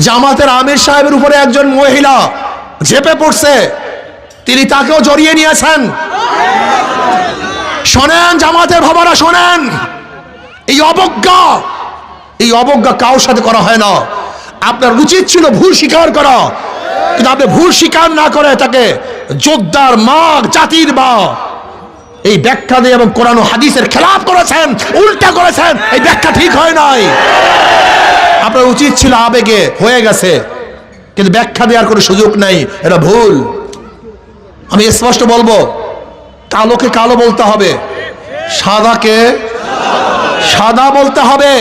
জামাতের আমির সাহেবের উপরে একজন মহিলা ঝেপে পড়ছে, তিনি তাকেও জড়িয়ে নিয়েছেন। শোনেন জামাতের বাবারা, শোনেন, এই অবজ্ঞা কারোর সাথে করা হয় না। আপনার উচিত ছিল ভুল স্বীকার করা, কিন্তু আপনি ভুল স্বীকার না করে তাকে যোদ্ধার মা, জাতির মা এই ব্যাখ্যা দিয়ে এবং কোরআন ও হাদিসের খেলাফ করেছেন, উল্টা করেছেন। এই ব্যাখ্যা ঠিক হয় নাই। আপনার উচিত ছিল আবেগে হয়ে গেছে, কিন্তু ব্যাখ্যা দেওয়ার কোনো সুযোগ নাই, এটা ভুল। আমি স্পষ্ট বলবো, কালোকে কালো বলতে হবে, সাদাকে সাদা বলতে হবে।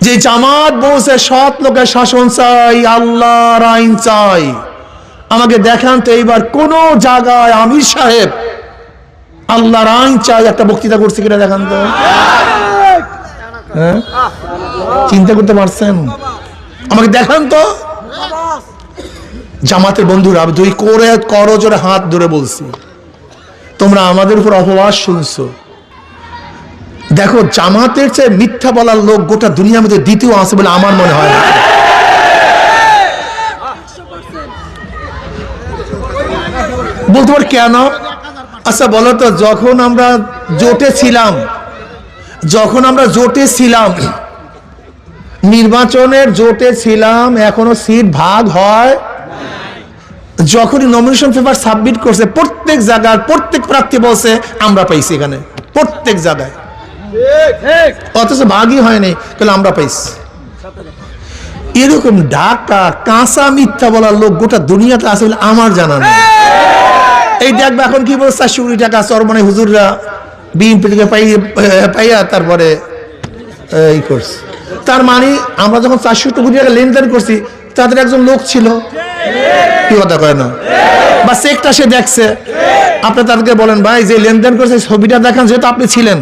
যে জামাত বলছে সৎ লোকের শাসন চাই, আল্লাহর আইন চাই, আমাকে দেখান তো এইবার কোন জায়গায় আমির সাহেব আল্লাহর আইন চাই একটা বক্তৃতা করছে কিনা দেখান তো। হ্যাঁ, চিন্তা করতে পারছেন? আমাকে দেখান তো। জামাতের বন্ধুরা, আমি দুই করে করজোরে হাত ধরে বলছি, তোমরা আমাদের উপর অপবাদ শুনছো। দেখো, জামাতের চেয়ে মিথ্যা বলার লোক গোটা দুনিয়ার মধ্যে দ্বিতীয় আছে বলে আমার মনে হয় না। বলতে পার কেন? আচ্ছা বলো তো, যখন আমরা জোটে ছিলাম, নির্বাচনের জোটে ছিলাম, এখনো সিট ভাগ হয়। যখনই নমিনেশন পেপার সাবমিট করছে, প্রত্যেক জায়গায় প্রত্যেক প্রার্থী বলছে আমরা পাইছি এখানে, প্রত্যেক জায়গায়, অথচ ভাগই হয়নি, তাহলে আমরা পাইছি। এরকম ঢাকা কাঁচা মিথ্যা বলার লোক গোটা দুনিয়াতে আছে বলে আমার জানা নেই। এই দেখবে এখন কি বলছে, 400 কোটি টাকা চরমনে হুজুররা বিএনপি থেকে পাইয়া তারপরে এই করছে। তার মানে আমরা যখন 400 কোটি টাকা লেনদেন করছি, তাদের একজন লোক ছিল, কি কথা কয় না, বা চেকটা সে দেখছে। আপনি তাদেরকে বলেন, ভাই যে লেনদেন করছে ছবিটা দেখান, যেহেতু আপনি ছিলেন,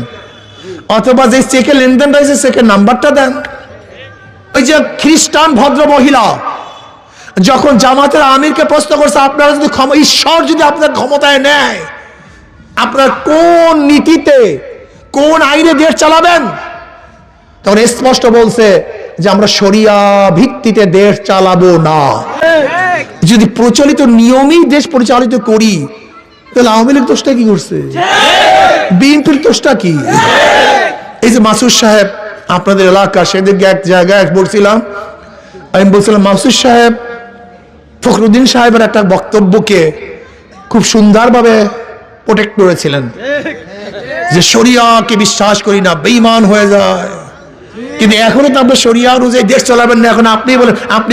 অথবা যে চেকে লেনদেন রয়েছে চেকের নাম্বারটা দেন। ওই যে খ্রিস্টান ভদ্র মহিলা যখন জামাতের আমিরকে প্রশ্ন করছে, আপনারা যদি ঈশ্বর যদি আপনার ক্ষমতায় নেয়, আপনার কোন নীতিতে কোন আইনে দেশ চালাবেন, তখন স্পষ্ট বলছে যে আমরা শরিয়া ভিত্তিতে দেশ চালাবো না। যদি প্রচলিত নিয়মেই দেশ পরিচালিত করি, তাহলে আওয়ামী লীগ দোষটা কি করছে? বিএনপির দোষটা কি? এই যে মাসুদ সাহেব আপনাদের এলাকা, সেদিকে এক জায়গায় বলছিলাম, আমি বলছিলাম মাসুদ সাহেব ফখরুদ্দিন সাহেবের একটা বক্তব্যকে খুব সুন্দরভাবে প্রোটেক্ট করেছিলেন, যে শরিয়াকে বিশ্বাস করি না, বেঈমান হয়ে যায়। কিন্তু এখনো তো আপনি শরিয়া অনুযায়ী দেশ চালাবেন না। এখন আপনি বলেন আপনি